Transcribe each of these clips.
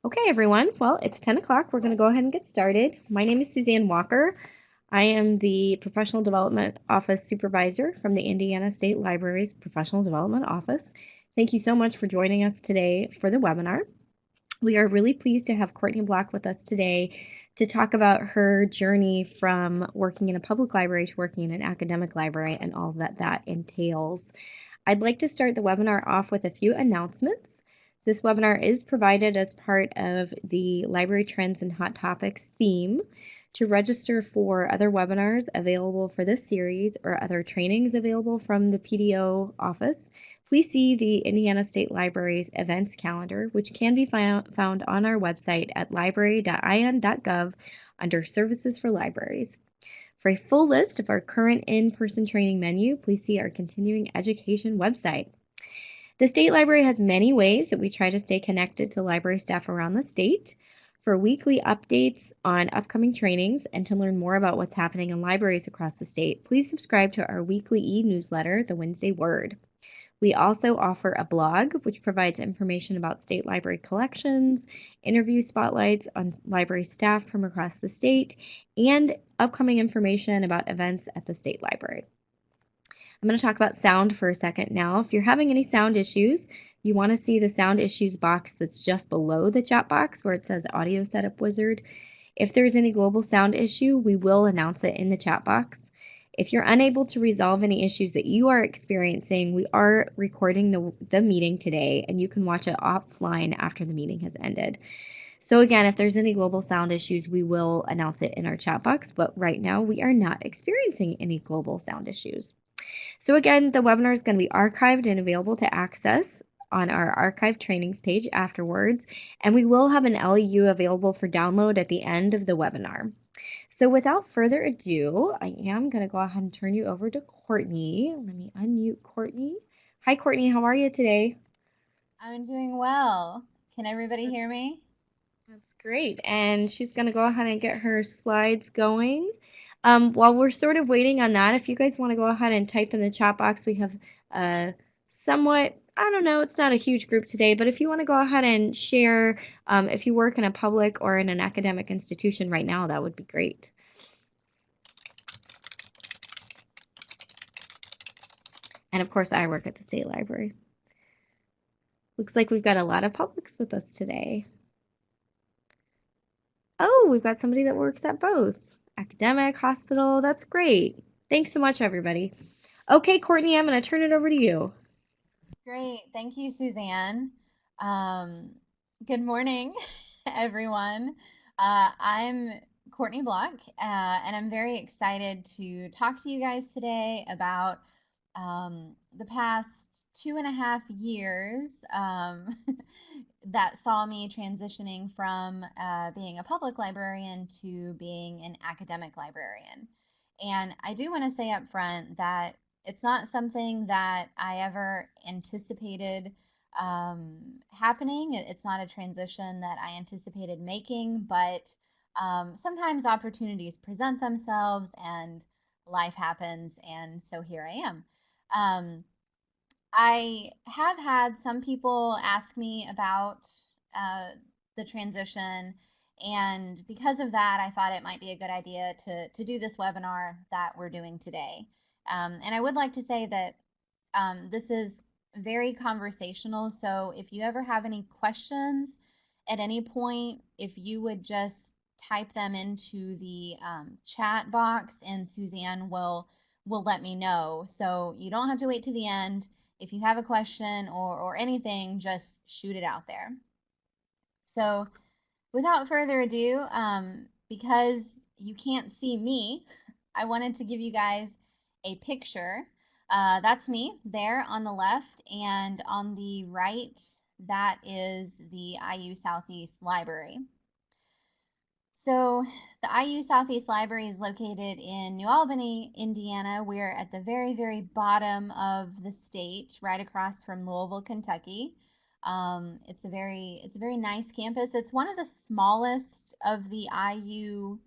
Okay, everyone. Well, it's 10 o'clock. We're going to go ahead and get started. My name is Suzanne Walker. I am the Professional Development Office Supervisor from the Indiana State Library's Professional Development Office. Thank you so much for joining us today for the webinar. We are really pleased to have Courtney Block with us today to talk about her journey from working in a public library to working in an academic library and all that entails. I'd like to start the webinar off with a few announcements. This webinar is provided as part of the Library Trends and Hot Topics theme. To register for other webinars available for this series or other trainings available from the PDO office, please see the Indiana State Library's events calendar, which can be found on our website at library.in.gov under Services for Libraries. For a full list of our current in-person training menu, please see our continuing education website. The State Library has many ways that we try to stay connected to library staff around the state. For weekly updates on upcoming trainings and to learn more about what's happening in libraries across the state, please subscribe to our weekly e-newsletter, The Wednesday Word. We also offer a blog, which provides information about state library collections, interview spotlights on library staff from across the state, and upcoming information about events at the state library. I'm going to talk about sound for a second now. If you're having any sound issues, you want to see the sound issues box that's just below the chat box where it says Audio Setup Wizard. If there's any global sound issue, we will announce it in the chat box. If you're unable to resolve any issues that you are experiencing, we are recording the meeting today, and you can watch it offline after the meeting has ended. So again, if there's any global sound issues, we will announce it in our chat box, but right now we are not experiencing any global sound issues. So again, the webinar is going to be archived and available to access on our archive trainings page afterwards, and we will have an LEU available for download at the end of the webinar. So without further ado, I am going to go ahead and turn you over to Courtney. Let me unmute Courtney. Hi, Courtney. How are you today? I'm doing well. Can everybody That's, hear me? that's great. And she's going to go ahead and get her slides going. While we're sort of waiting on that, if you guys want to go ahead and type in the chat box, we have somewhat, I don't know, it's not a huge group today, but if you want to go ahead and share, if you work in a public or in an academic institution right now, that would be great. And of course, I work at the state library. Looks like we've got a lot of publics with us today. Oh, we've got somebody that works at both academic, hospital. That's great. Thanks so much, everybody. Okay, Courtney, I'm going to turn it over to you. Great. Thank you, Suzanne. Um, Good morning, everyone. I'm Courtney Block, and I'm very excited to talk to you guys today about the past 2.5 years that saw me transitioning from being a public librarian to being an academic librarian. And I do want to say up front that it's not something that I ever anticipated happening. It's not a transition that I anticipated making, but sometimes opportunities present themselves and life happens, and so here I am. Um, I have had some people ask me about uh, the transition, and because of that, I thought it might be a good idea to do this webinar that we're doing today. And I would like to say that this is very conversational, so if you ever have any questions at any point, if you would just type them into the chat box, and Suzanne will let me know. So you don't have to wait to the end. If you have a question or anything, just shoot it out there. So without further ado, because you can't see me, I wanted to give you guys a picture. That's me there on the left, and on the right, that is the IU Southeast Library. So the IU Southeast Library is located in New Albany, Indiana. We're at the very, very bottom of the state, right across from Louisville, Kentucky. It's a very nice campus. It's one of the smallest of the IU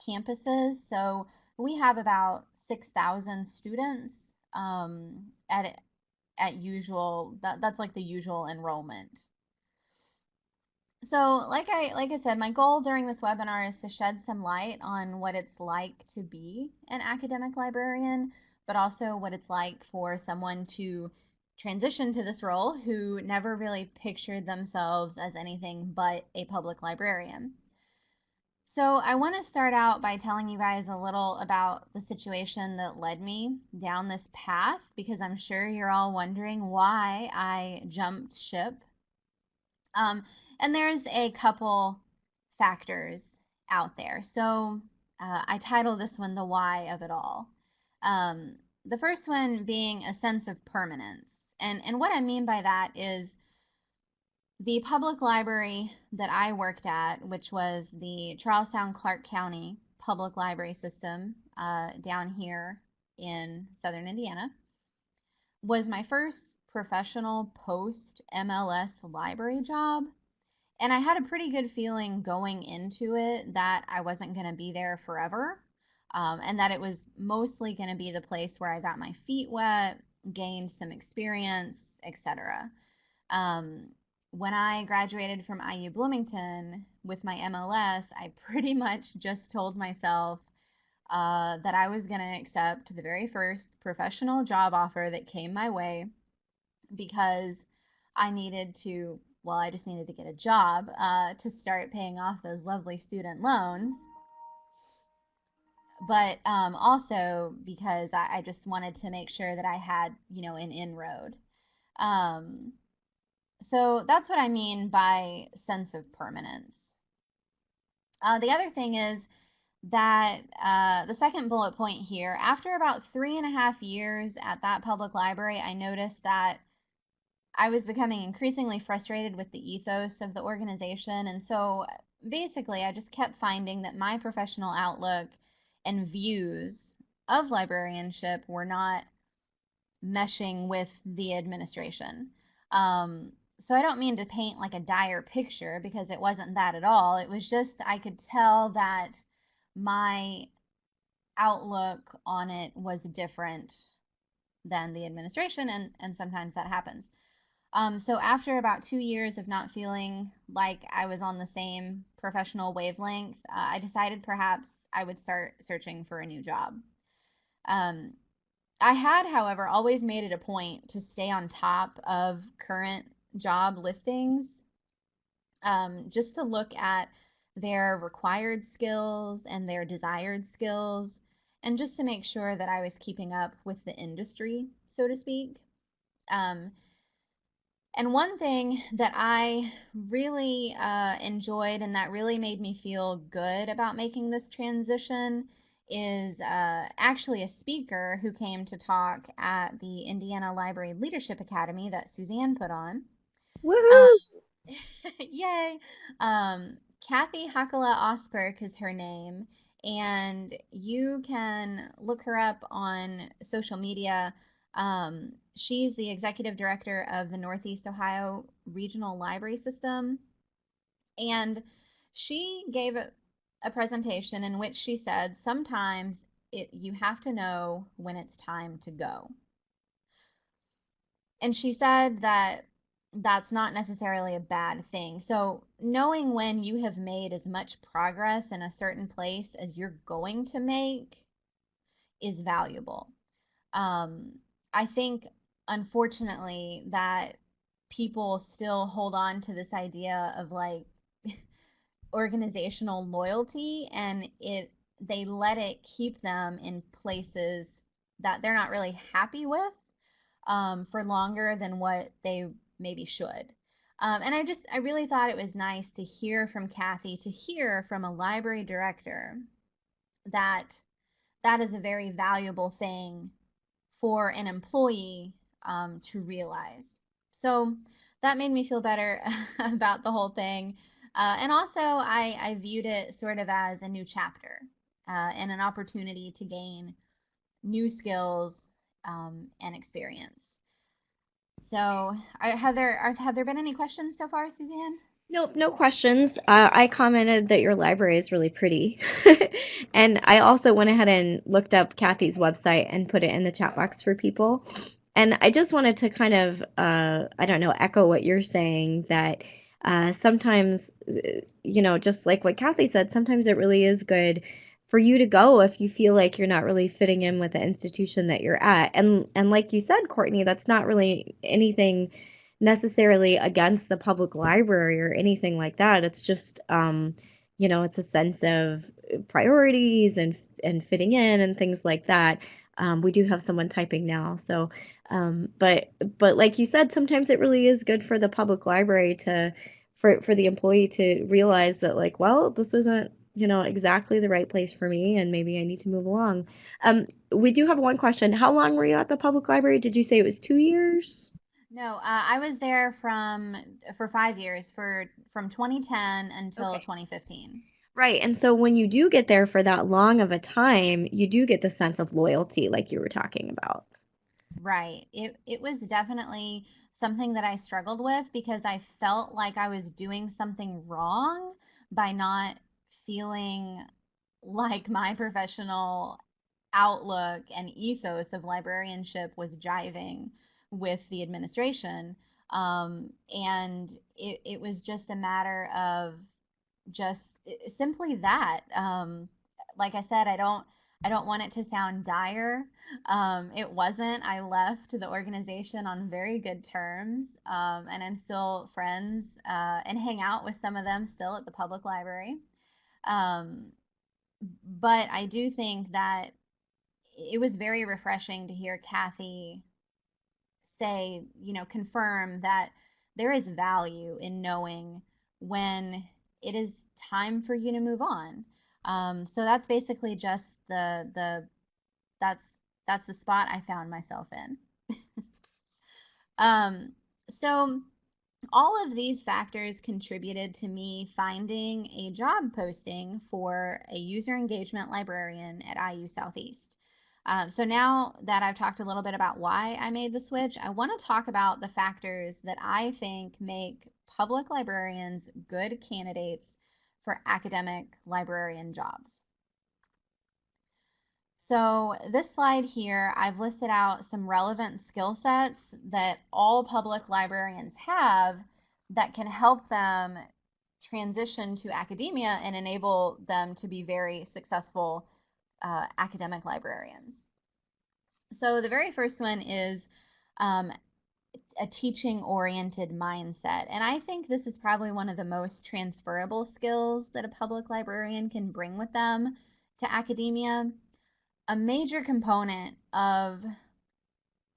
campuses. So we have about 6,000 students at usual. That's like the usual enrollment. So, like I said, my goal during this webinar is to shed some light on what it's like to be an academic librarian, but also what it's like for someone to transition to this role who never really pictured themselves as anything but a public librarian. So, I want to start out by telling you guys a little about the situation that led me down this path because I'm sure you're all wondering why I jumped ship. Um, and there's a couple factors out there. So I title this one The Why of It All. The first one being a sense of permanence. And what I mean by that is the public library that I worked at, which was the Charlestown Clark County Public Library System down here in southern Indiana, was my first professional post MLS library job. And I had a pretty good feeling going into it that I wasn't going to be there forever, and that it was mostly going to be the place where I got my feet wet, gained some experience, etc. When I graduated from IU Bloomington with my MLS, I pretty much just told myself that I was going to accept the very first professional job offer that came my way because I needed to, well, I just needed to get a job to start paying off those lovely student loans. But also because I just wanted to make sure that I had, an inroad. Um, so that's what I mean by sense of permanence. The other thing is that the second bullet point here, after about 3.5 years at that public library, I noticed that I was becoming increasingly frustrated with the ethos of the organization. And so basically, I just kept finding that my professional outlook and views of librarianship were not meshing with the administration. So I don't mean to paint like a dire picture because it wasn't that at all. It was just I could tell that my outlook on it was different than the administration, and sometimes that happens. So after about 2 years of not feeling like I was on the same professional wavelength, I decided perhaps I would start searching for a new job. Um, I had, however, always made it a point to stay on top of current job listings, just to look at their required skills and their desired skills, and just to make sure that I was keeping up with the industry, so to speak. Um, And one thing that I really enjoyed and that really made me feel good about making this transition is actually a speaker who came to talk at the Indiana Library Leadership Academy that Suzanne put on. Um, Woohoo! yay! Kathy Hakala Osberg is her name, and you can look her up on social media. She's the executive director of the Northeast Ohio Regional Library System, and she gave a presentation in which she said sometimes you have to know when it's time to go. And she said that that's not necessarily a bad thing. So, knowing when you have made as much progress in a certain place as you're going to make is valuable. I think, unfortunately, that people still hold on to this idea of like organizational loyalty, and they let it keep them in places that they're not really happy with for longer than what they maybe should. And I really thought it was nice to hear from Kathy, to hear from a library director that that is a very valuable thing for an employee to realize. So that made me feel better about the whole thing. And also, I viewed it sort of as a new chapter and an opportunity to gain new skills and experience. So, have there been any questions so far, Suzanne? Nope, no questions. I commented that your library is really pretty. And I also went ahead and looked up Kathy's website and put it in the chat box for people. And I just wanted to kind of, I don't know, echo what you're saying that Sometimes, just like what Kathy said, sometimes it really is good for you to go if you feel like you're not really fitting in with the institution that you're at. And like you said, Courtney, that's not really anything necessarily against the public library or anything like that. It's just, it's a sense of priorities and fitting in and things like that. We do have someone typing now, so but like you said, sometimes it really is good for the public library to for the employee to realize that like, well, this isn't, exactly the right place for me and maybe I need to move along. We do have one question. How long were you at the public library? Did you say it was 2 years? No, I was there for 5 years, from 2010 until Okay. 2015. Right. And so when you do get there for that long of a time, you do get the sense of loyalty like you were talking about. Right. It was definitely something that I struggled with because I felt like I was doing something wrong by not feeling like my professional outlook and ethos of librarianship was jiving with the administration. And it was just a matter of just simply that. Like I said, I don't want it to sound dire. It wasn't. I left the organization on very good terms, and I'm still friends and hang out with some of them still at the public library. Um, but I do think that it was very refreshing to hear Kathy say, confirm that there is value in knowing when it is time for you to move on. So that's basically just that's the spot I found myself in. Um, so all of these factors contributed to me finding a job posting for a user engagement librarian at IU Southeast. So now that I've talked a little bit about why I made the switch, I want to talk about the factors that I think make public librarians good candidates for academic librarian jobs. So this slide here, I've listed out some relevant skill sets that all public librarians have that can help them transition to academia and enable them to be very successful academic librarians. So the very first one is um, a teaching-oriented mindset. And I think this is probably one of the most transferable skills that a public librarian can bring with them to academia. A major component of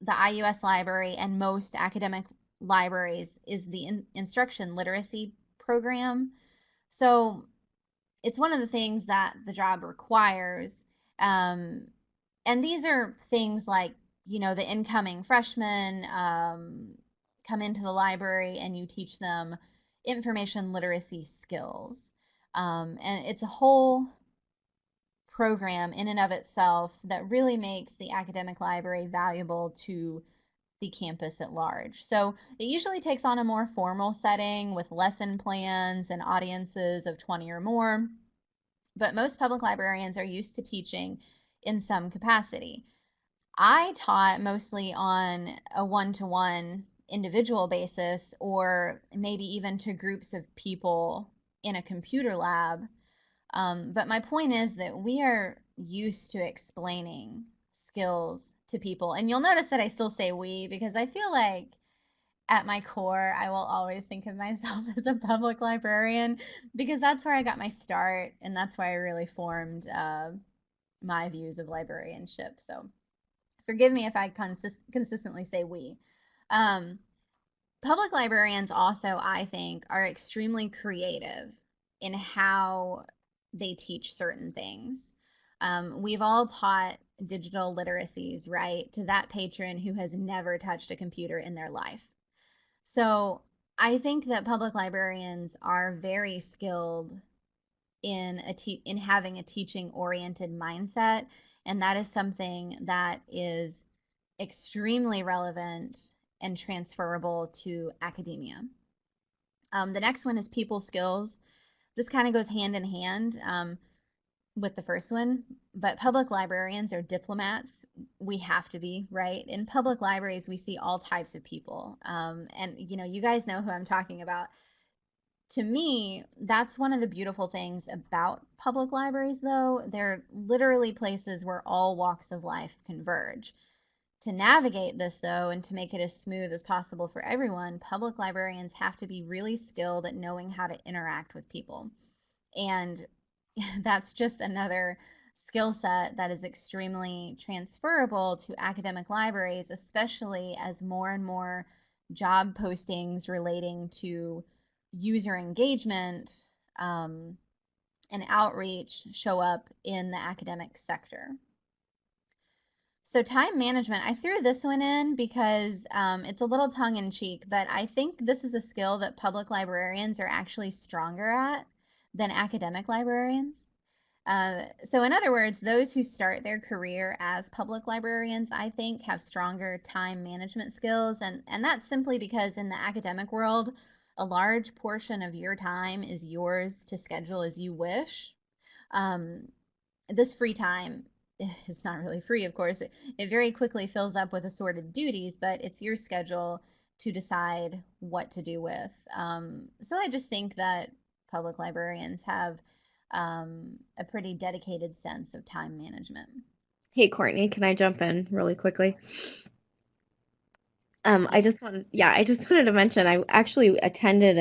the IUS library and most academic libraries is the instruction literacy program. So it's one of the things that the job requires. And these are things like, the incoming freshmen come into the library and you teach them information literacy skills. And it's a whole program in and of itself that really makes the academic library valuable to the campus at large. So it usually takes on a more formal setting with lesson plans and audiences of 20 or more, but most public librarians are used to teaching in some capacity. I taught mostly on a one-to-one individual basis or maybe even to groups of people in a computer lab. But my point is that we are used to explaining skills to people. And you'll notice that I still say we because I feel like at my core, I will always think of myself as a public librarian because that's where I got my start and that's why I really formed my views of librarianship. So forgive me if I consistently say we. Um, Public librarians also, I think, are extremely creative in how they teach certain things. We've all taught digital literacies, right, to that patron who has never touched a computer in their life. So I think that public librarians are very skilled in having a teaching oriented mindset, and that is something that is extremely relevant and transferable to academia. The next one is people skills. This kind of goes hand in hand with the first one, but public librarians are diplomats. We have to be, right? In public libraries, we see all types of people. And you guys know who I'm talking about. To me, that's one of the beautiful things about public libraries, though. They're literally places where all walks of life converge. To navigate this, though, and to make it as smooth as possible for everyone, public librarians have to be really skilled at knowing how to interact with people. And that's just another skill set that is extremely transferable to academic libraries, especially as more and more job postings relating to user engagement and outreach show up in the academic sector. So time management, I threw this one in because it's a little tongue in cheek, but I think this is a skill that public librarians are actually stronger at than academic librarians. So in other words, those who start their career as public librarians, I think, have stronger time management skills. And that's simply because in the academic world, a large portion of your time is yours to schedule as you wish. Um, this free time is not really free, of course. It very quickly fills up with assorted duties, but it's your schedule to decide what to do with. So I just think that public librarians have a pretty dedicated sense of time management. Hey, Courtney, can I jump in really quickly? Yes. I just wanted to mention I actually attended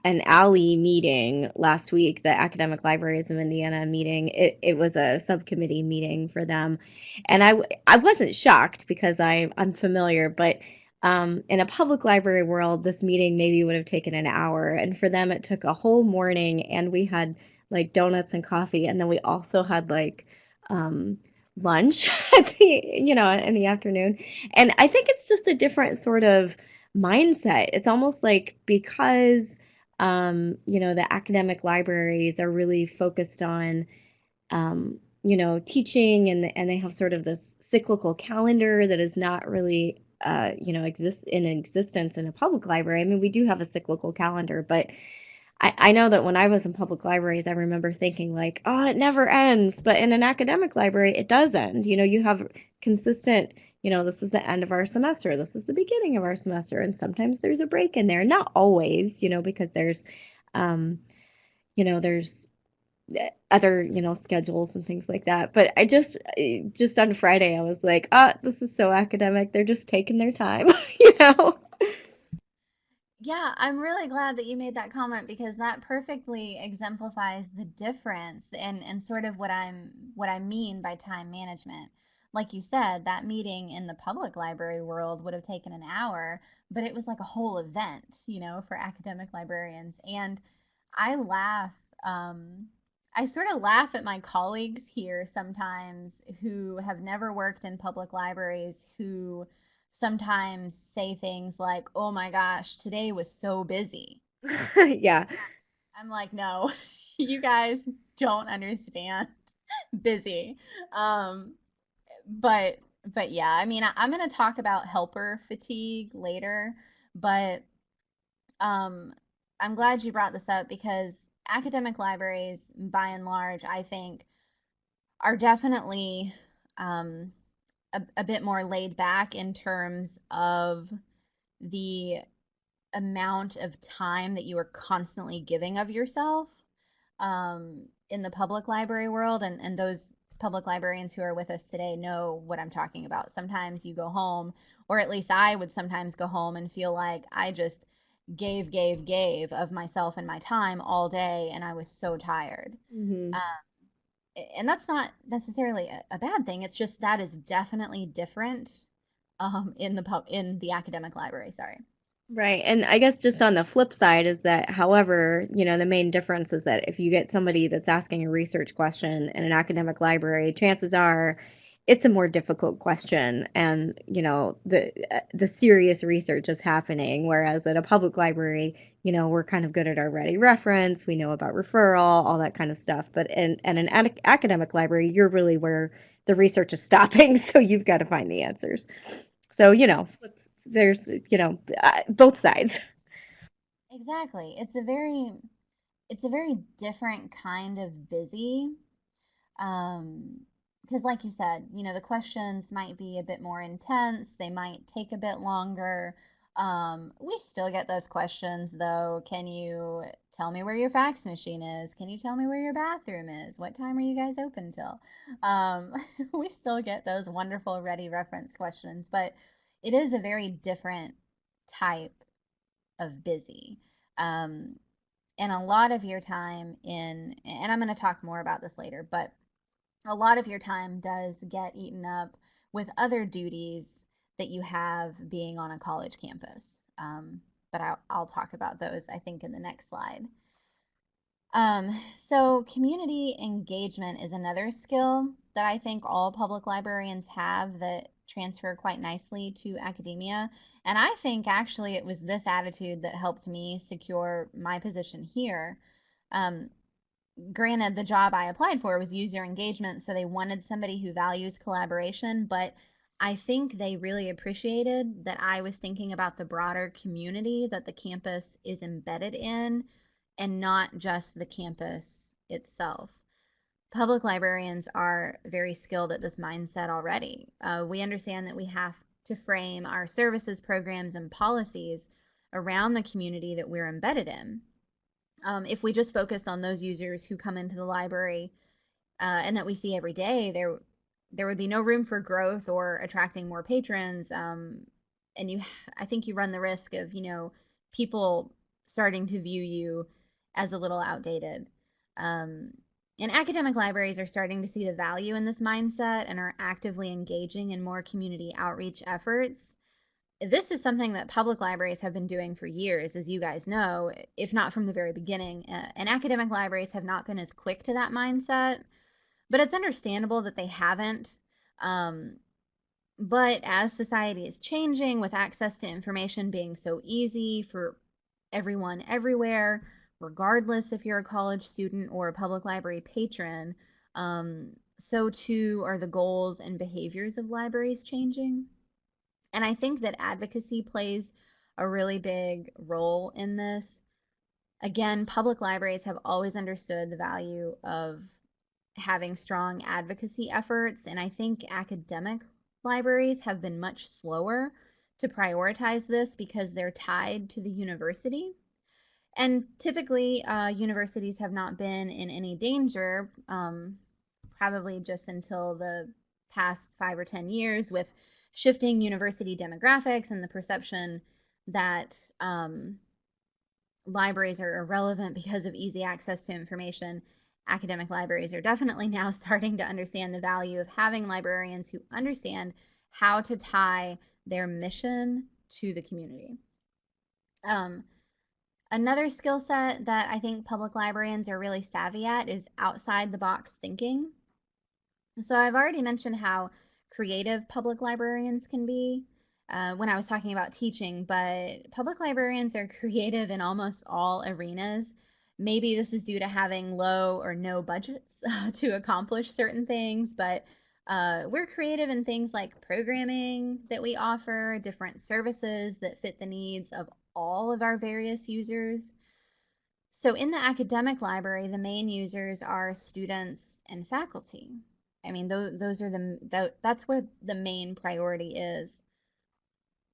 an alley meeting last week, the Academic Libraries of Indiana meeting. It was a subcommittee meeting for them, and I wasn't shocked because I'm familiar, but in a public library world, this meeting maybe would have taken an hour, and for them it took a whole morning, and we had like donuts and coffee, and then we also had like um, lunch at in the afternoon, and I think it's just a different sort of mindset. It's almost like because the academic libraries are really focused on, teaching, and they have sort of this cyclical calendar that is not really, exist in existence in a public library. I mean, we do have a cyclical calendar, but I know that when I was in public libraries, I remember thinking like, oh, it never ends. But in an academic library, it does end. You have consistent, this is the end of our semester, this is the beginning of our semester, and sometimes there's a break in there. Not always, because um, there's other, schedules and things like that. But just on Friday, I was like, ah, this is so academic. They're just taking their time, you know? Yeah, I'm really glad that you made that comment because that perfectly exemplifies the difference and sort of what I mean by time management. Like you said, that meeting in the public library world would have taken an hour, but it was like a whole event, for academic librarians. And I laugh, um, I sort of laugh at my colleagues here sometimes who have never worked in public libraries who sometimes say things like, "Oh my gosh, today was so busy." Yeah. I'm like, "No, you guys don't understand busy." Um, but but yeah, I mean, I'm going to talk about helper fatigue later, but um, I'm glad you brought this up because academic libraries, by and large, I think, are definitely um, a bit more laid back in terms of the amount of time that you are constantly giving of yourself in the public library world. And those public librarians who are with us today know what I'm talking about. Sometimes you go home, or at least I would sometimes go home and feel like I just gave of myself and my time all day, and I was so tired. Hmm. And that's not necessarily a bad thing. It's just that is definitely different in the academic library. Sorry. Right. And I guess just on the flip side is that, however, the main difference is that if you get somebody that's asking a research question in an academic library, chances are it's a more difficult question, and, the serious research is happening. Whereas at a public library, we're kind of good at our ready reference, we know about referral, all that kind of stuff. But in an academic library, you're really where the research is stopping, so you've got to find the answers. So, there's, both sides. Exactly. It's a very different kind of busy. Um, because like you said, the questions might be a bit more intense, they might take a bit longer. We still get those questions though. Can you tell me where your fax machine is? Can you tell me where your bathroom is? What time are you guys open till? Um, we still get those wonderful ready reference questions, but it is a very different type of busy. Um, and a lot of your time and I'm going to talk more about this later, but a lot of your time does get eaten up with other duties that you have being on a college campus. But I'll talk about those, I think, in the next slide. So community engagement is another skill that I think all public librarians have that transfer quite nicely to academia. And I think actually it was this attitude that helped me secure my position here. Um, Granted, the job I applied for was user engagement, so they wanted somebody who values collaboration, but I think they really appreciated that I was thinking about the broader community that the campus is embedded in and not just the campus itself. Public librarians are very skilled at this mindset already. We understand that we have to frame our services, programs, and policies around the community that we're embedded in. If we just focused on those users who come into the library and that we see every day, there would be no room for growth or attracting more patrons. And I think you run the risk of people starting to view you as a little outdated. Um, and academic libraries are starting to see the value in this mindset and are actively engaging in more community outreach efforts. This is something that public libraries have been doing for years, as you guys know, if not from the very beginning. And academic libraries have not been as quick to that mindset, but it's understandable that they haven't. Um, but as society is changing, with access to information being so easy for everyone everywhere, regardless if you're a college student or a public library patron, so too are the goals and behaviors of libraries changing. And I think that advocacy plays a really big role in this. Again, public libraries have always understood the value of having strong advocacy efforts, and I think academic libraries have been much slower to prioritize this because they're tied to the university. And typically, universities have not been in any danger, probably just until the past 5 or 10 years, with shifting university demographics and the perception that libraries are irrelevant because of easy access to information. Academic libraries are definitely now starting to understand the value of having librarians who understand how to tie their mission to the community. Another skill set that I think public librarians are really savvy at is outside the box thinking. So I've already mentioned how creative public librarians can be when I was talking about teaching, but public librarians are creative in almost all arenas. Maybe this is due to having low or no budgets to accomplish certain things, but we're creative in things like programming that we offer, different services that fit the needs of all of our various users. So in the academic library, the main users are students and faculty. I mean, those are that's where the main priority is.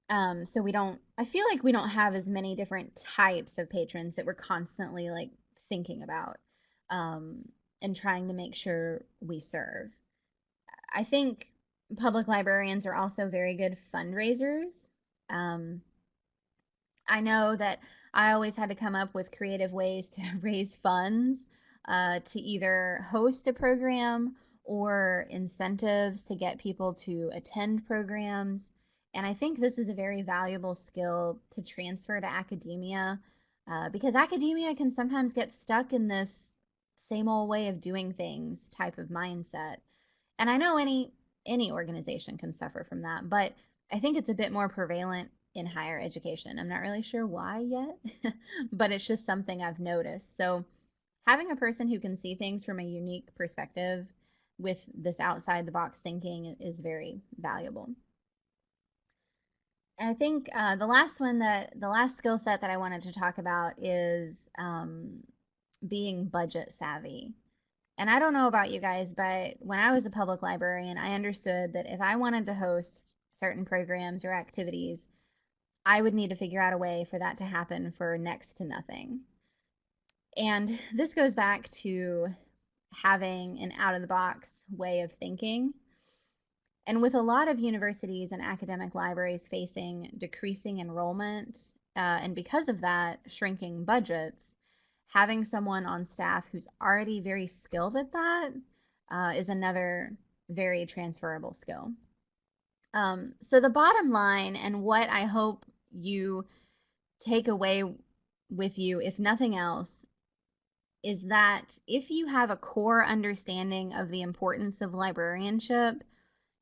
So I feel like we don't have as many different types of patrons that we're constantly like thinking about and trying to make sure we serve. I think public librarians are also very good fundraisers. Um, I know that I always had to come up with creative ways to raise funds to either host a program or incentives to get people to attend programs. And I think this is a very valuable skill to transfer to academia because academia can sometimes get stuck in this same old way of doing things type of mindset. And I know any organization can suffer from that, but I think it's a bit more prevalent in higher education. I'm not really sure why yet, but it's just something I've noticed. So having a person who can see things from a unique perspective with this outside the box thinking is very valuable. And I think the last skill set that I wanted to talk about is being budget savvy. And I don't know about you guys, but when I was a public librarian, I understood that if I wanted to host certain programs or activities, I would need to figure out a way for that to happen for next to nothing. And this goes back to having an out of the box way of thinking. And with a lot of universities and academic libraries facing decreasing enrollment, and because of that, shrinking budgets, having someone on staff who's already very skilled at that is another very transferable skill. So the bottom line, and what I hope you take away with you, if nothing else, is that if you have a core understanding of the importance of librarianship,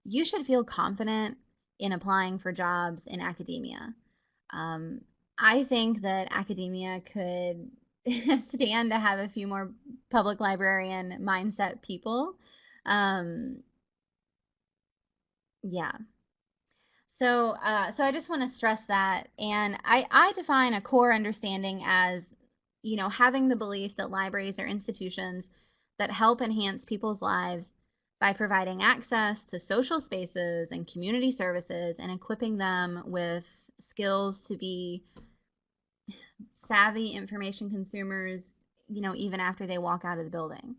you should feel confident in applying for jobs in academia. Um, I think that academia could stand to have a few more public librarian mindset people. Um, yeah. So I just want to stress that, and I define a core understanding as, having the belief that libraries are institutions that help enhance people's lives by providing access to social spaces and community services and equipping them with skills to be savvy information consumers, even after they walk out of the building.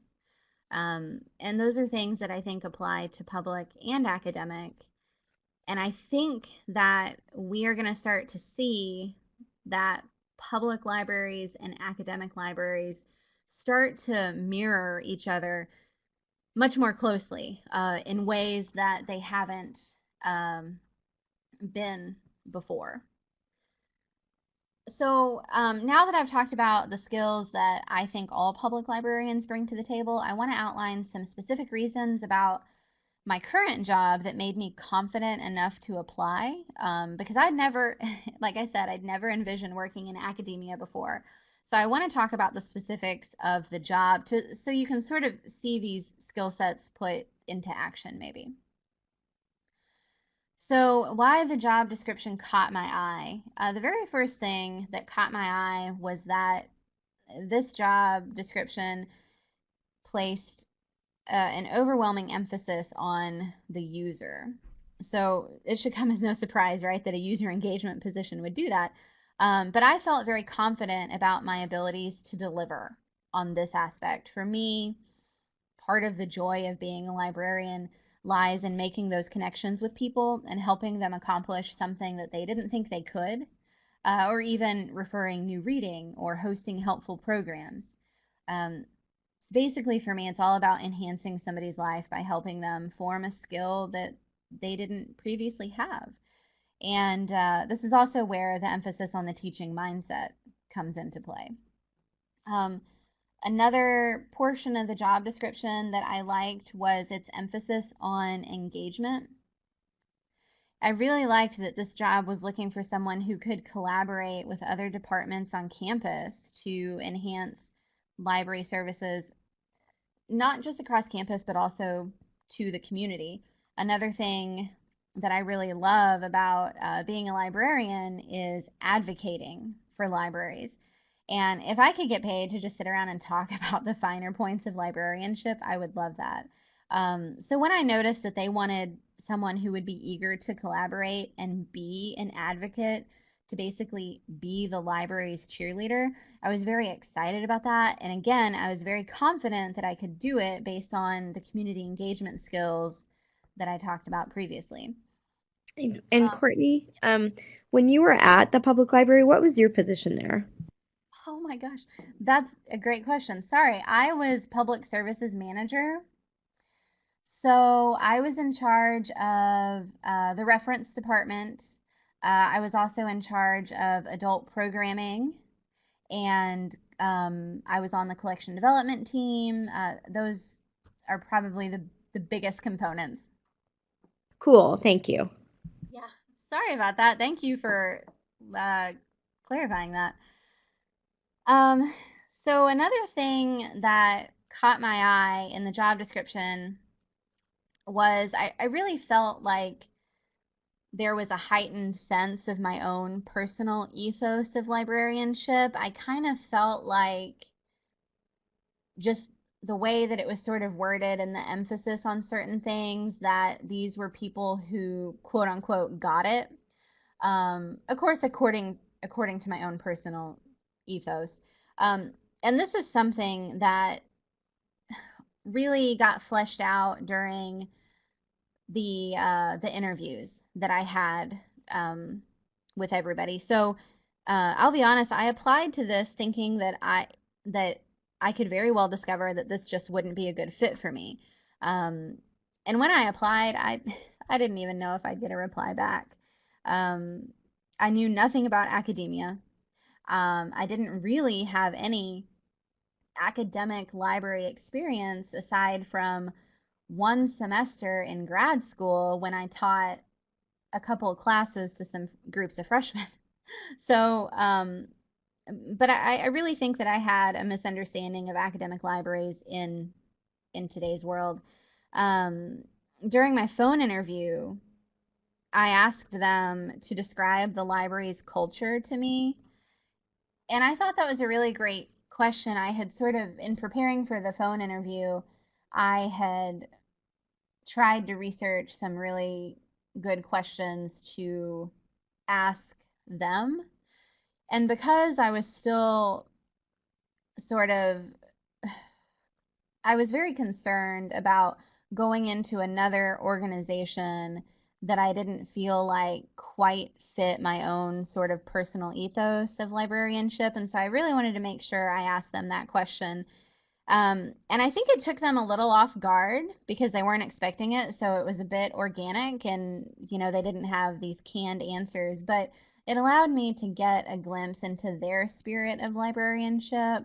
And those are things that I think apply to public and academic. And I think that we are going to start to see that public libraries and academic libraries start to mirror each other much more closely in ways that they haven't been before. So now that I've talked about the skills that I think all public librarians bring to the table, I want to outline some specific reasons about my current job that made me confident enough to apply, because I'd never, like I said, I'd never envisioned working in academia before. So I want to talk about the specifics of the job so you can sort of see these skill sets put into action maybe. So why the job description caught my eye? The very first thing that caught my eye was that this job description placed an overwhelming emphasis on the user. So it should come as no surprise, right, that a user engagement position would do that. But I felt very confident about my abilities to deliver on this aspect. For me, part of the joy of being a librarian lies in making those connections with people and helping them accomplish something that they didn't think they could, or even referring new reading or hosting helpful programs. So basically, for me, it's all about enhancing somebody's life by helping them form a skill that they didn't previously have. And this is also where the emphasis on the teaching mindset comes into play. Another portion of the job description that I liked was its emphasis on engagement. I really liked that this job was looking for someone who could collaborate with other departments on campus to enhance library services, not just across campus, but also to the community. Another thing that I really love about being a librarian is advocating for libraries. And if I could get paid to just sit around and talk about the finer points of librarianship, I would love that. So when I noticed that they wanted someone who would be eager to collaborate and be an advocate, to basically be the library's cheerleader, I was very excited about that. And again, I was very confident that I could do it based on the community engagement skills that I talked about previously. And Courtney, when you were at the public library, what was your position there? Oh my gosh, that's a great question. Sorry, I was public services manager. So I was in charge of the reference department. I was also in charge of adult programming, and I was on the collection development team. Those are probably the biggest components. Cool, thank you. Yeah, sorry about that. Thank you for uh, clarifying that. Um, so another thing that caught my eye in the job description was I really felt like there was a heightened sense of my own personal ethos of librarianship. I kind of felt like just the way that it was sort of worded and the emphasis on certain things, that these were people who, quote unquote, got it. Of course, according to my own personal ethos. Um, and this is something that really got fleshed out during the interviews that I had with everybody. So I'll be honest, I applied to this thinking that I could very well discover that this just wouldn't be a good fit for me. Um, and when I applied, I didn't even know if I'd get a reply back. Um, I knew nothing about academia. I didn't really have any academic library experience aside from one semester in grad school when I taught a couple of classes to some groups of freshmen. So, but I really think that I had a misunderstanding of academic libraries in today's world. Um, During my phone interview, I asked them to describe the library's culture to me, and I thought that was a really great question. I had sort of, in preparing for the phone interview, I had tried to research some really good questions to ask them. And because I was still sort of, I was very concerned about going into another organization that I didn't feel like quite fit my own sort of personal ethos of librarianship. And so I really wanted to make sure I asked them that question. And I think it took them a little off guard because they weren't expecting it. So it was a bit organic and, they didn't have these canned answers, but it allowed me to get a glimpse into their spirit of librarianship.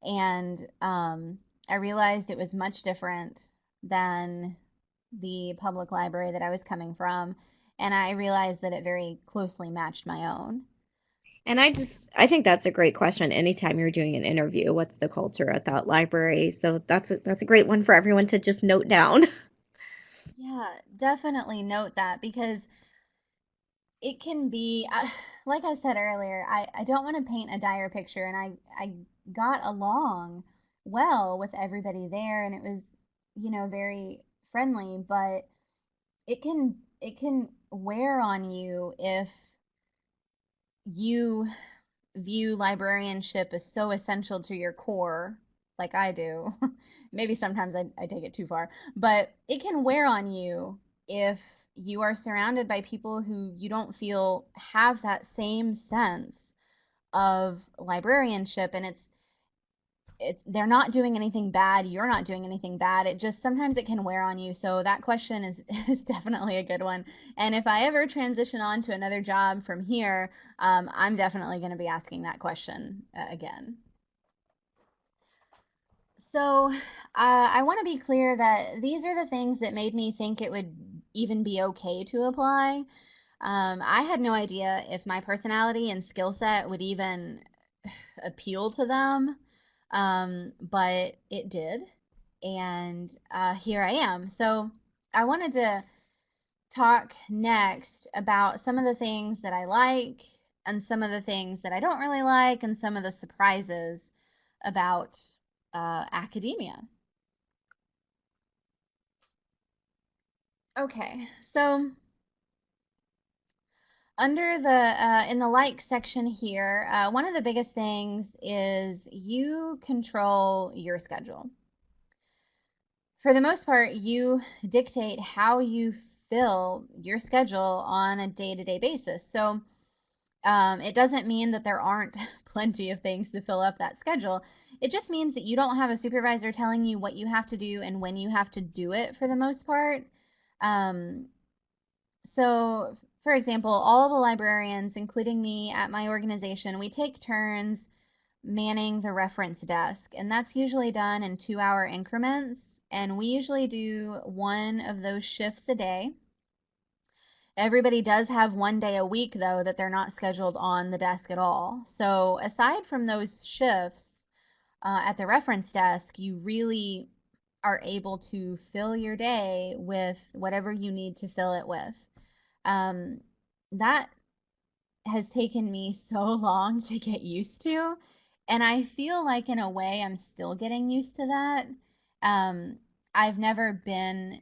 And I realized it was much different than the public library that I was coming from. And I realized that it very closely matched my own. And I think that's a great question. Anytime you're doing an interview, what's the culture at that library? So that's a great one for everyone to just note down. Yeah, definitely note that because it can be, like I said earlier, I don't want to paint a dire picture, and I got along well with everybody there, and it was, very friendly, but it can wear on you if you view librarianship as so essential to your core, like I do. Maybe sometimes I take it too far, but it can wear on you if you are surrounded by people who you don't feel have that same sense of librarianship, and they're not doing anything bad, you're not doing anything bad, it just sometimes it can wear on you. So that question is is definitely a good one, and if I ever transition on to another job from here, I'm definitely going to be asking that question again. So I want to be clear that these are the things that made me think it would even be okay to apply. I had no idea if my personality and skill set would even appeal to them, but it did. And here I am. So I wanted to talk next about some of the things that I like and some of the things that I don't really like and some of the surprises about academia. Okay, so under the in the like section here, one of the biggest things is you control your schedule. For the most part, you dictate how you fill your schedule on a day-to-day basis. So it doesn't mean that there aren't plenty of things to fill up that schedule. It just means that you don't have a supervisor telling you what you have to do and when you have to do it for the most part. Um, so, for example, all the librarians, including me at my organization, we take turns manning the reference desk, and that's usually done in 2-hour increments. And we usually do one of those shifts a day. Everybody does have one day a week, though, that they're not scheduled on the desk at all. So, aside from those shifts at the reference desk, you really are able to fill your day with whatever you need to fill it with. That has taken me so long to get used to. And I feel like, in a way, I'm still getting used to that. Um, I've never been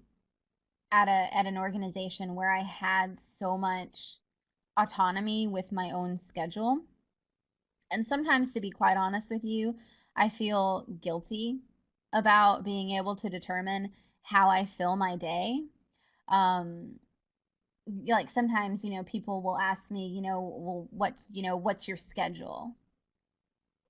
at an organization where I had so much autonomy with my own schedule. And sometimes, to be quite honest with you, I feel guilty about being able to determine how I fill my day. Um, like sometimes, people will ask me, well, what's your schedule?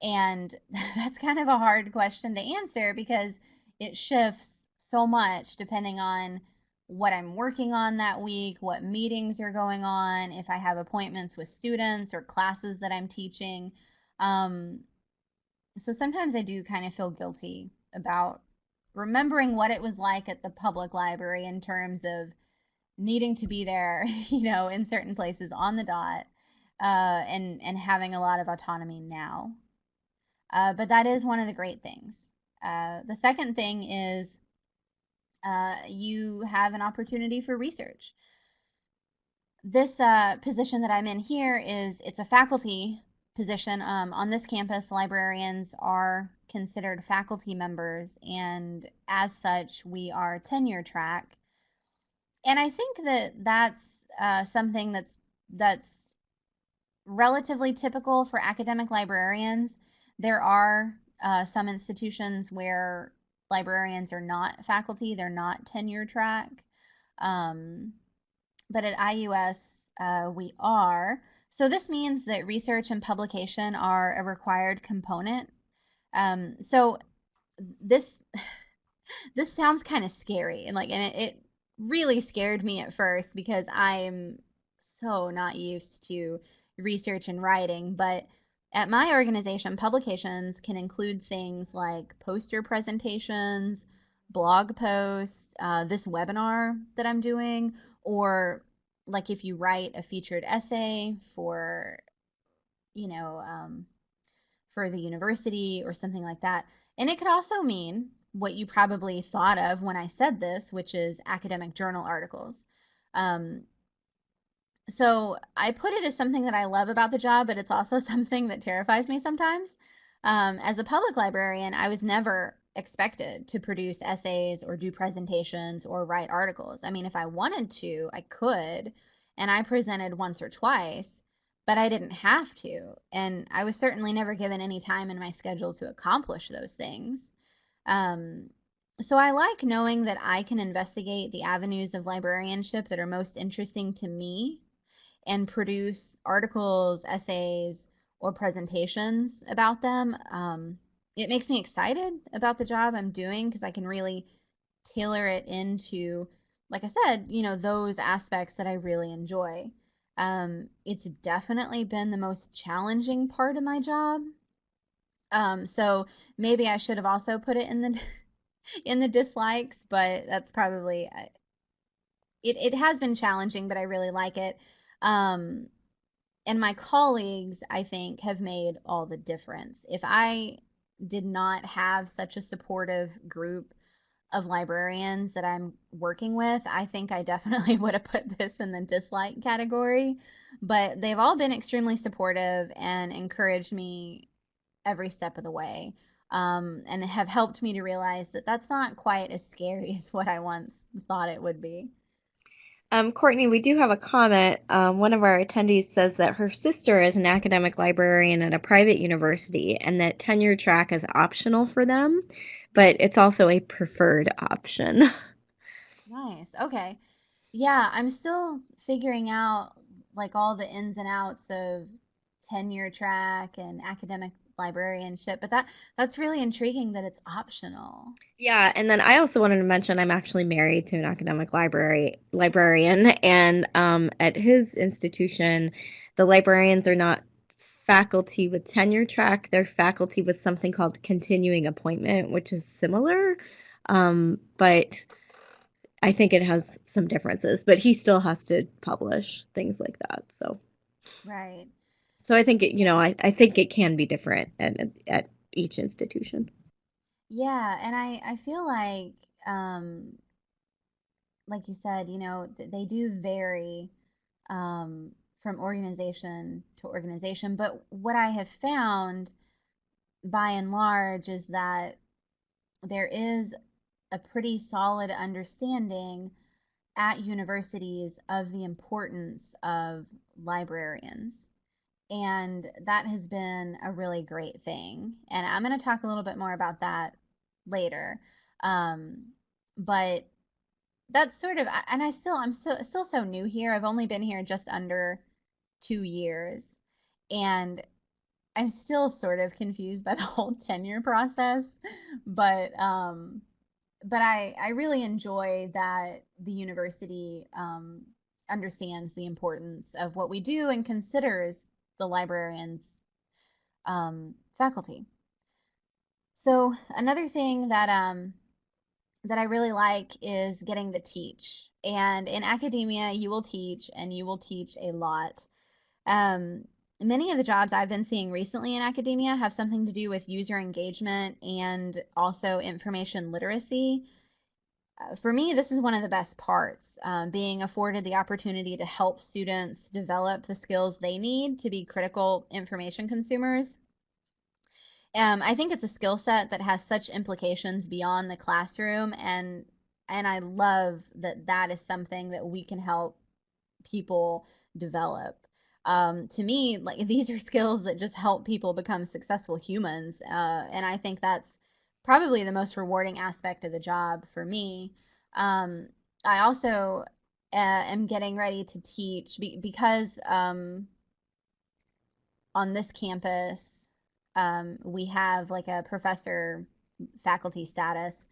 And that's kind of a hard question to answer because it shifts so much depending on what I'm working on that week, what meetings are going on, if I have appointments with students or classes that I'm teaching. Um, so sometimes I do kind of feel guilty about remembering what it was like at the public library in terms of needing to be there, in certain places on the dot, and having a lot of autonomy now. But that is one of the great things. The second thing is you have an opportunity for research. This position that I'm in here it's a faculty position. On this campus, librarians are considered faculty members, and as such, we are tenure track. And I think that that's something that's relatively typical for academic librarians. There are some institutions where librarians are not faculty, they're not tenure track. Um, but at IUS, we are. So this means that research and publication are a required component. So this this sounds kind of scary, and it really scared me at first because I'm so not used to research and writing. But at my organization, publications can include things like poster presentations, blog posts, this webinar that I'm doing, or like if you write a featured essay you know um, for the university or something like that. And it could also mean what you probably thought of when I said this, which is academic journal articles. Um, so I put it as something that I love about the job, but it's also something that terrifies me sometimes. As a public librarian, I was never expected to produce essays or do presentations or write articles. I mean, if I wanted to, I could, and I presented once or twice, but I didn't have to. And I was certainly never given any time in my schedule to accomplish those things. Um, so I like knowing that I can investigate the avenues of librarianship that are most interesting to me and produce articles, essays, or presentations about them. It makes me excited about the job I'm doing because I can really tailor it into, like I said, those aspects that I really enjoy. It's definitely been the most challenging part of my job. So maybe I should have also put it in the in the dislikes, but that's probably it has been challenging, but I really like it. Um, and my colleagues, I think, have made all the difference. If I did not have such a supportive group of librarians that I'm working with, I think I definitely would have put this in the dislike category. But they've all been extremely supportive and encouraged me every step of the way, and have helped me to realize that that's not quite as scary as what I once thought it would be. Courtney, we do have a comment. One of our attendees says that her sister is an academic librarian at a private university and that tenure track is optional for them, but it's also a preferred option. Nice. Okay. Yeah, I'm still figuring out like all the ins and outs of tenure track and academic librarianship, but that's really intriguing that it's optional. Yeah, and then I also wanted to mention I'm actually married to an academic librarian, and at his institution, the librarians are not faculty with tenure track. They're faculty with something called continuing appointment, which is similar, but I think it has some differences. But he still has to publish things like that. Right. So I think Yeah. I think it can be different at each institution. Yeah, and I feel like you said, they do vary um, from organization to organization. But what I have found by and large is that there is a pretty solid understanding at universities of the importance of librarians. And that has been a really great thing. And I'm going to talk a little bit more about that later. Um, but that's sort of, and I'm still so new here. I've only been here just under 2 years, and I'm still sort of confused by the whole tenure process. But I really enjoy that the university understands the importance of what we do and considers the librarians faculty. So another thing that I really like is getting to teach. And in academia, you will teach and you will teach a lot. Um, Many of the jobs I've been seeing recently in academia have something to do with user engagement and also information literacy. For me, this is one of the best parts, being afforded the opportunity to help students develop the skills they need to be critical information consumers. I think it's a skill set that has such implications beyond the classroom, and I love that that is something that we can help people develop. To me, like these are skills that just help people become successful humans, and I think that's probably the most rewarding aspect of the job for me. Um, I also am getting ready to teach because on this campus, we have like a professor faculty status.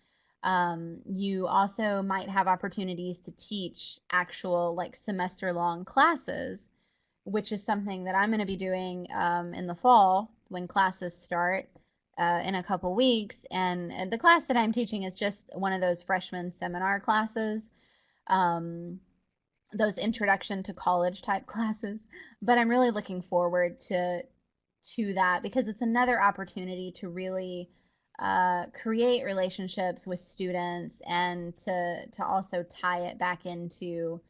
You also might have opportunities to teach actual like semester long classes, which is something that I'm going to be doing in the fall when classes start in a couple weeks. And the class that I'm teaching is just one of those freshman seminar classes. Um, those introduction to college type classes, but I'm really looking forward to that because it's another opportunity to really create relationships with students and to also tie it back into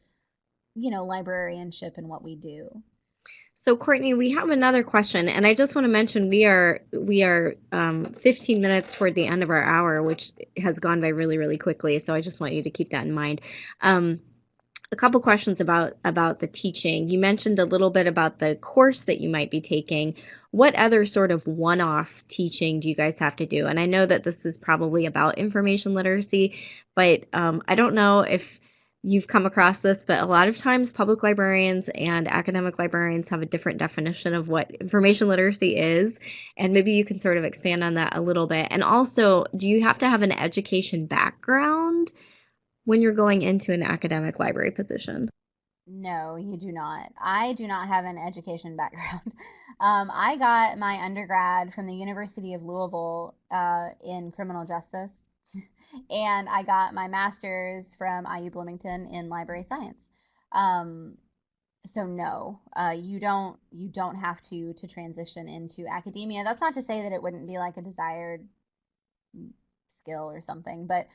librarianship and what we do. So Courtney, we have another question, and I just want to mention we are 15 minutes toward the end of our hour, which has gone by really, really quickly. So I just want you to keep that in mind. Um, a couple questions about the teaching. You mentioned a little bit about the course that you might be taking. What other sort of one-off teaching do you guys have to do? And I know that this is probably about information literacy, but I don't know if you've come across this, but a lot of times public librarians and academic librarians have a different definition of what information literacy is, and maybe you can sort of expand on that a little bit. And also, do you have to have an education background when you're going into an academic library position? No, you do not. I do not have an education background. I got my undergrad from the University of Louisville in criminal justice, and I got my master's from IU Bloomington in library science. Um, so no, you don't have to transition into academia. That's not to say that it wouldn't be like a desired skill or something, but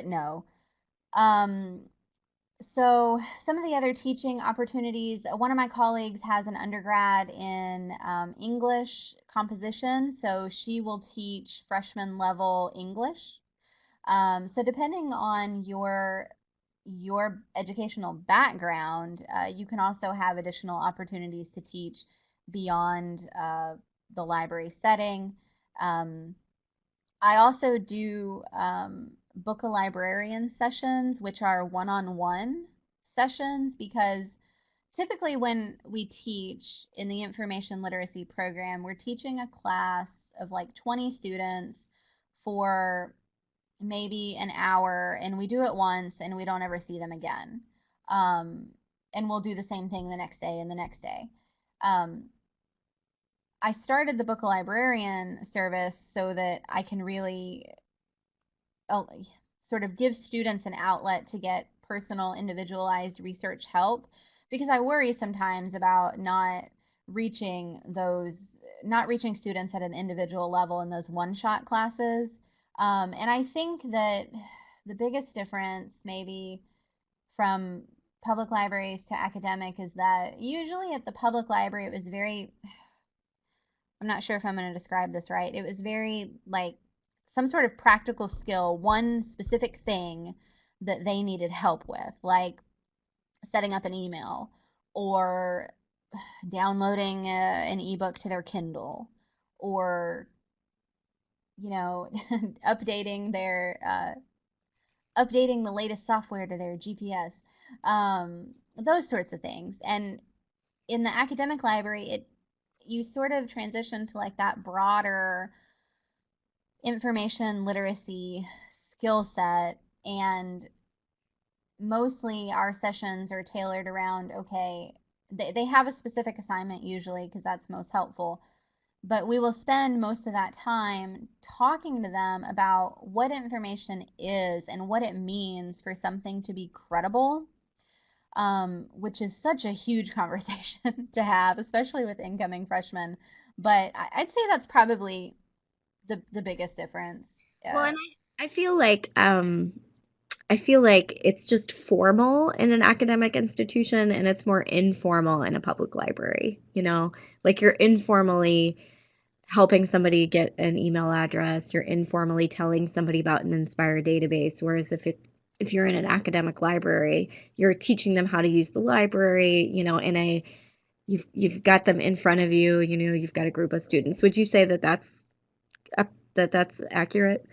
no. Um, so some of the other teaching opportunities, one of my colleagues has an undergrad in English composition, so she will teach freshman level English. So depending on your educational background, you can also have additional opportunities to teach beyond the library setting. Um, I also do book a librarian sessions, which are one-on-one sessions, because typically when we teach in the information literacy program, we're teaching a class of like 20 students for maybe an hour, and we do it once and we don't ever see them again. Um, and we'll do the same thing the next day and the next day. Um, I started the book a librarian service so that I can really uh, sort of give students an outlet to get personal, individualized research help because I worry sometimes about not reaching students at an individual level in those one-shot classes. And I think that the biggest difference, maybe from public libraries to academic, is that usually at the public library, it was very, I'm not sure if I'm going to describe this right. It was very like some sort of practical skill, one specific thing that they needed help with, like setting up an email or downloading an ebook to their Kindle, or you know, updating their updating the latest software to their GPS, those sorts of things. And in the academic library, it you sort of transition to like that broader information literacy skill set, and mostly our sessions are tailored around, okay, they have a specific assignment usually because that's most helpful, but we will spend most of that time talking to them about what information is and what it means for something to be credible, which is such a huge conversation to have, especially with incoming freshmen. But I'd say that's probably the biggest difference. Well, and I feel like it's just formal in an academic institution and it's more informal in a public library, you know? Like you're informally helping somebody get an email address, you're informally telling somebody about an Inspire database, whereas if you're in an academic library, you're teaching them how to use the library, you know, you've got them in front of you, you know, you've got a group of students. Would you say that that's accurate?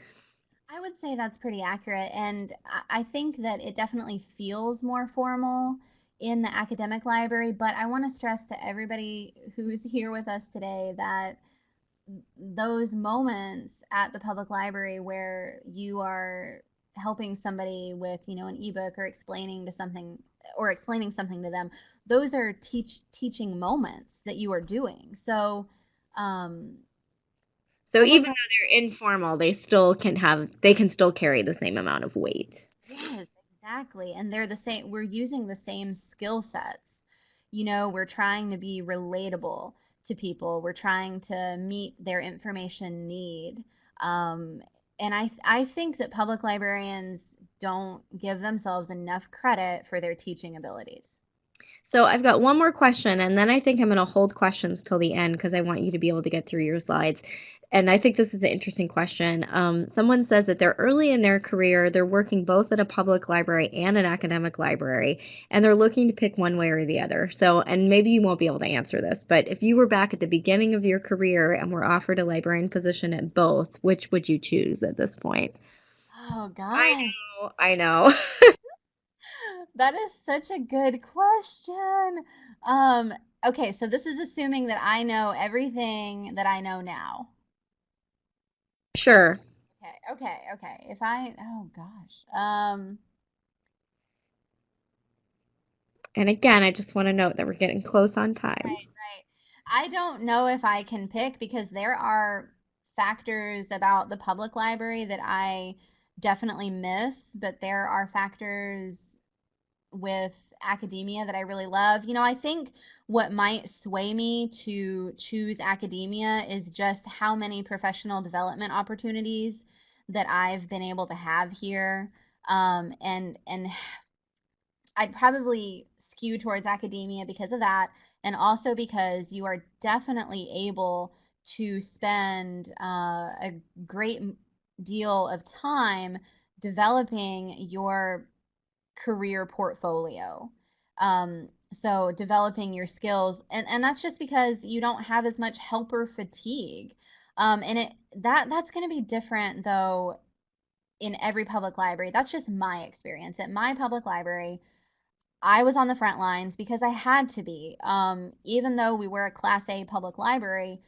I would say that's pretty accurate, and I think that it definitely feels more formal in the academic library, but I want to stress to everybody who's here with us today that those moments at the public library where you are helping somebody with, you know, an ebook, or explaining something to them, those are teaching moments that you are doing. So, um, So public even though they're informal, they can still carry the same amount of weight. Yes, exactly. And they're the same, we're using the same skill sets. You know, we're trying to be relatable to people. We're trying to meet their information need. Um, and I think that public librarians don't give themselves enough credit for their teaching abilities. So I've got one more question, and then I think I'm going to hold questions till the end because I want you to be able to get through your slides. And I think this is an interesting question. Someone says that they're early in their career, they're working both at a public library and an academic library, and they're looking to pick one way or the other. So, and maybe you won't be able to answer this, but if you were back at the beginning of your career and were offered a librarian position at both, which would you choose at this point? Oh I gosh, know, I know. that is such a good question. Um, okay, so this is assuming that I know everything that I know now. Sure. Okay. Oh gosh. And again, I just want to note that we're getting close on time. Right. I don't know if I can pick because there are factors about the public library that I definitely miss, but there are factors with academia that I really love. You know, I think what might sway me to choose academia is just how many professional development opportunities that I've been able to have here. And I'd probably skew towards academia because of that, and also because you are definitely able to spend a great deal of time developing your career portfolio. So developing your skills, and that's just because you don't have as much helper fatigue. And that's going to be different though in every public library. That's just my experience. At my public library, I was on the front lines because I had to be. Even though we were a Class A public library,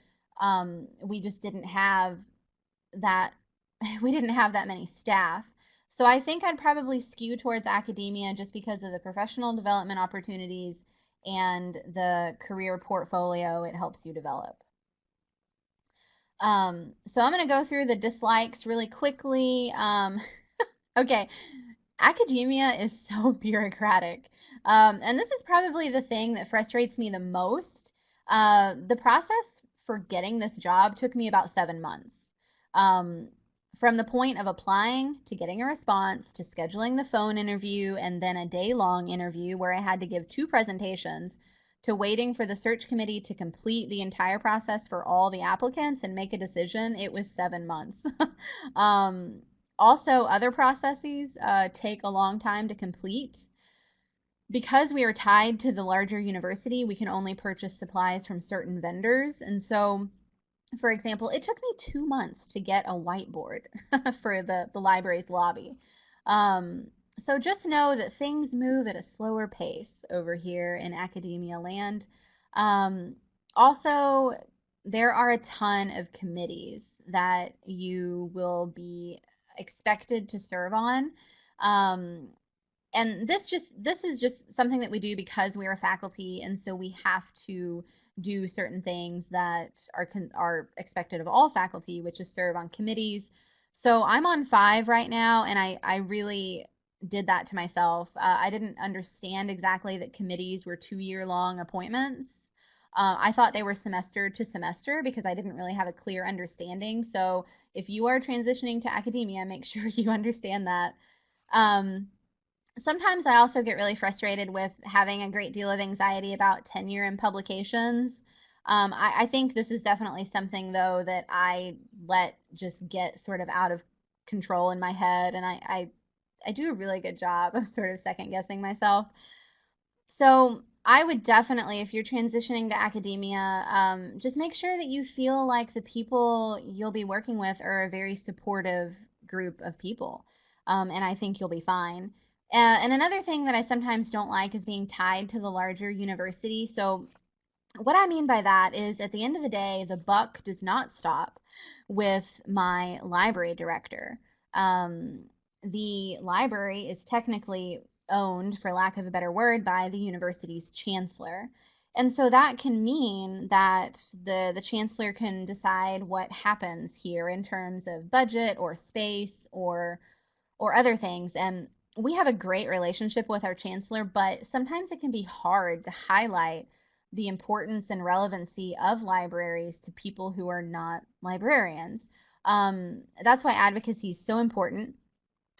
we just didn't have that. We didn't have that many staff. So I think I'd probably skew towards academia just because of the professional development opportunities and the career portfolio it helps you develop. So I'm going to go through the dislikes really quickly. Okay, academia is so bureaucratic. And this is probably the thing that frustrates me the most. The process for getting this job took me about 7 months. Um, from the point of applying to getting a response to scheduling the phone interview and then a day-long interview where I had to give two presentations to waiting for the search committee to complete the entire process for all the applicants and make a decision, it was 7 months. um, Also, other processes take a long time to complete. because we are tied to the larger university, we can only purchase supplies from certain vendors. And so, for example, it took me 2 months to get a whiteboard for the library's lobby. Um, so just know that things move at a slower pace over here in academia land. Um, Also, there are a ton of committees that you will be expected to serve on. Um, and this is just something that we do because we are faculty, and so we have to do certain things that are expected of all faculty, which is serve on committees. So I'm on 5 right now, and I really did that to myself. I didn't understand exactly that committees were 2-year long appointments. I thought they were semester to semester because I didn't really have a clear understanding. So if you are transitioning to academia, make sure you understand that. Um, Sometimes I also get really frustrated with having a great deal of anxiety about tenure in publications. I think this is definitely something, though, that I let just get sort of out of control in my head, and I do a really good job of sort of second guessing myself. So I would definitely, if you're transitioning to academia, just make sure that you feel like the people you'll be working with are a very supportive group of people. And I think you'll be fine. And another thing that I sometimes don't like is being tied to the larger university. So what I mean by that is at the end of the day, the buck does not stop with my library director. Um, the library is technically owned, for lack of a better word, by the university's chancellor. And so that can mean that the chancellor can decide what happens here in terms of budget or space or other things. And we have a great relationship with our chancellor, but sometimes it can be hard to highlight the importance and relevancy of libraries to people who are not librarians. That's why advocacy is so important.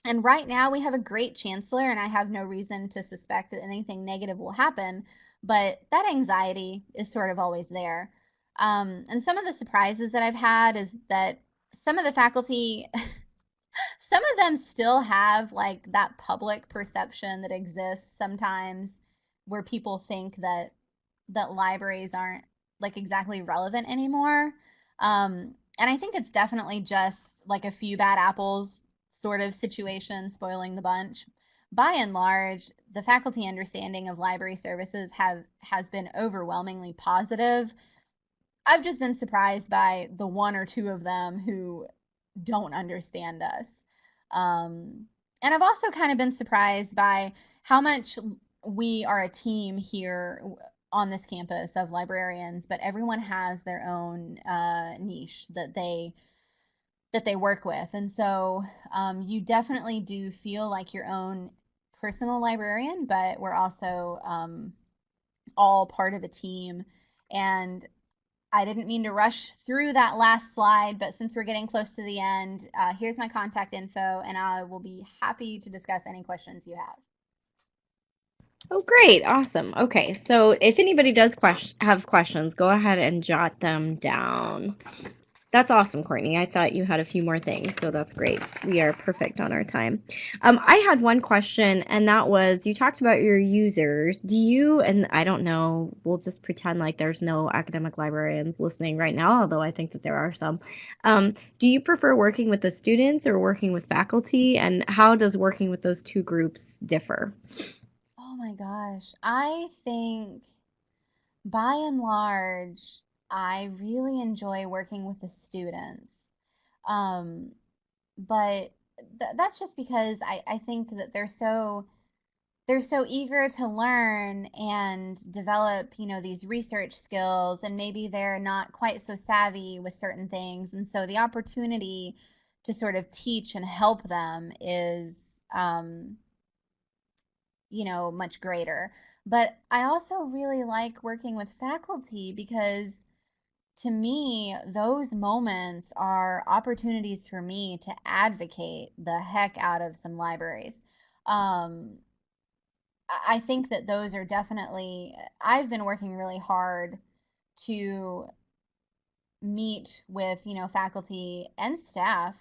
And right now we have a great chancellor, and I have no reason to suspect that anything negative will happen, but that anxiety is sort of always there. And some of the surprises that I've had is that some of the faculty some of them still have like that public perception that exists sometimes where people think that libraries aren't like exactly relevant anymore. And I think it's definitely just like a few bad apples sort of situation spoiling the bunch. By and large, the faculty understanding of library services has been overwhelmingly positive. I've just been surprised by the one or two of them who don't understand us. And I've also kind of been surprised by how much we are a team here on this campus of librarians, but everyone has their own niche that they work with, and so you definitely do feel like your own personal librarian, but we're also all part of a team. And I didn't mean to rush through that last slide, but since we're getting close to the end, here's my contact info, and I will be happy to discuss any questions you have. Oh, great. Awesome. Okay. So if anybody does have questions, go ahead and jot them down. That's awesome, Courtney. I thought you had a few more things, so that's great. We are perfect on our time. I had one question, and that was you talked about your users. Do you, and I don't know, we'll just pretend like there's no academic librarians listening right now, although I think that there are some. Do you prefer working with the students or working with faculty, and how does working with those two groups differ? Oh my gosh. I think by and large, I really enjoy working with the students. Um, but that's just because I think that they're so eager to learn and develop, these research skills, and maybe they're not quite so savvy with certain things. And so the opportunity to sort of teach and help them is, much greater. But I also really like working with faculty because to me, those moments are opportunities for me to advocate the heck out of some libraries. Um, I think that those are definitely, I've been working really hard to meet with, faculty and staff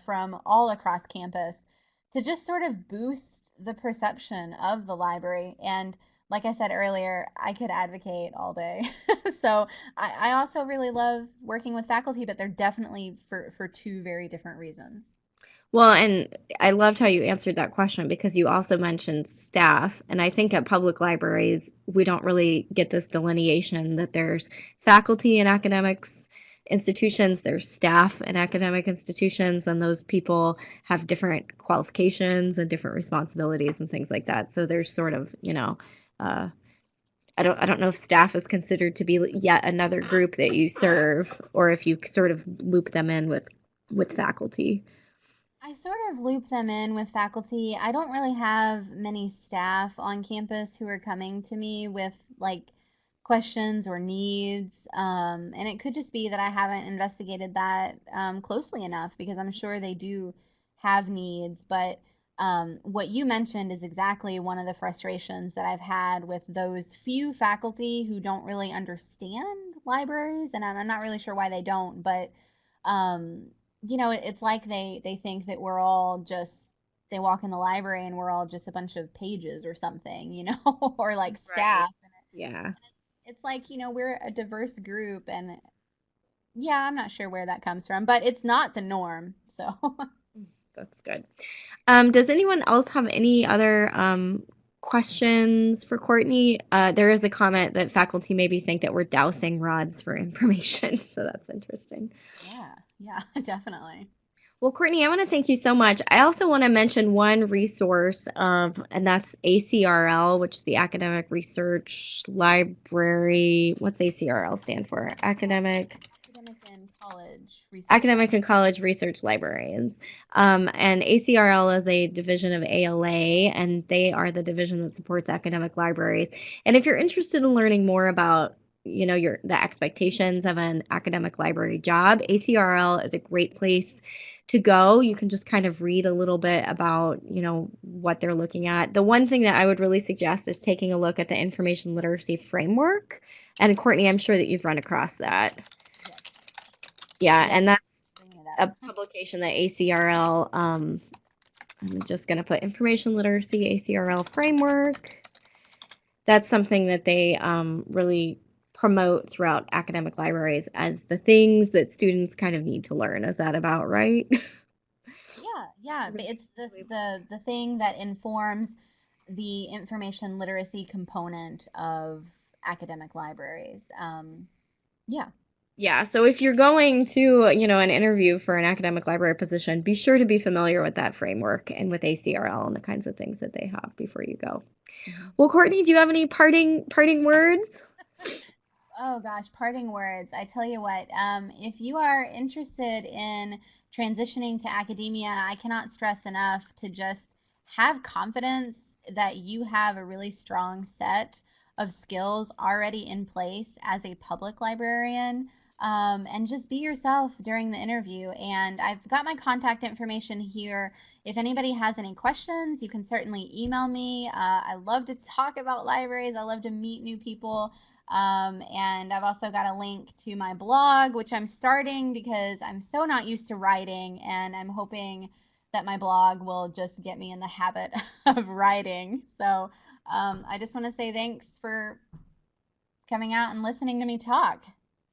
from all across campus to just sort of boost the perception of the library. And like I said earlier, I could advocate all day. So I also really love working with faculty, but they're definitely for two very different reasons. Well, and I loved how you answered that question because you also mentioned staff. And I think at public libraries, we don't really get this delineation that there's faculty in academics institutions, there's staff in academic institutions, and those people have different qualifications and different responsibilities and things like that. So there's sort of, uh, I don't know if staff is considered to be yet another group that you serve, or if you sort of loop them in with faculty. I sort of loop them in with faculty. I don't really have many staff on campus who are coming to me with like questions or needs. And it could just be that I haven't investigated that closely enough because I'm sure they do have needs. But what you mentioned is exactly one of the frustrations that I've had with those few faculty who don't really understand libraries. And I'm not really sure why they don't, but um, it's like they think that we're all just they walk in the library and we're all just a bunch of pages or something, or like Right. staff. And Yeah. it's like, we're a diverse group, and yeah, I'm not sure where that comes from, but it's not the norm. So, That's good. Does anyone else have any other questions for Courtney? There is a comment that faculty maybe think that we're dousing rods for information, so that's interesting. yeah, yeah, definitely. Well, Courtney, I want to thank you so much. I also want to mention one resource, and that's ACRL, which is the Academic Research Library. What's ACRL stand for? Academic and college research Academic and library. College Research Librarians. And ACRL is a division of ALA, and they are the division that supports academic libraries. And if you're interested in learning more about, the expectations of an academic library job, ACRL is a great place to go. You can just kind of read a little bit about, what they're looking at. The one thing that I would really suggest is taking a look at the information literacy framework. And Courtney, I'm sure that you've run across that. Yes, Yeah, yes, and that's bringing it a up. publication that ACRL, I'm just going to put information literacy ACRL framework. That's something that they really promote throughout academic libraries as the things that students kind of need to learn. Is that about right? Yeah, yeah, but Really, it's the really. the the thing that informs the information literacy component of academic libraries. Yeah, Yeah, so if you're going to, an interview for an academic library position, be sure to be familiar with that framework and with ACRL and the kinds of things that they have before you go. hmm. Well, Courtney, do you have any parting words? Oh gosh, parting words. I tell you what, if you are interested in transitioning to academia, I cannot stress enough to just have confidence that you have a really strong set of skills already in place as a public librarian. And just be yourself during the interview. And I've got my contact information here. If anybody has any questions, you can certainly email me. I love to talk about libraries, I love to meet new people. And I've also got a link to my blog, which I'm starting because I'm so not used to writing, and I'm hoping that my blog will just get me in the habit of writing. So I just want to say thanks for coming out and listening to me talk.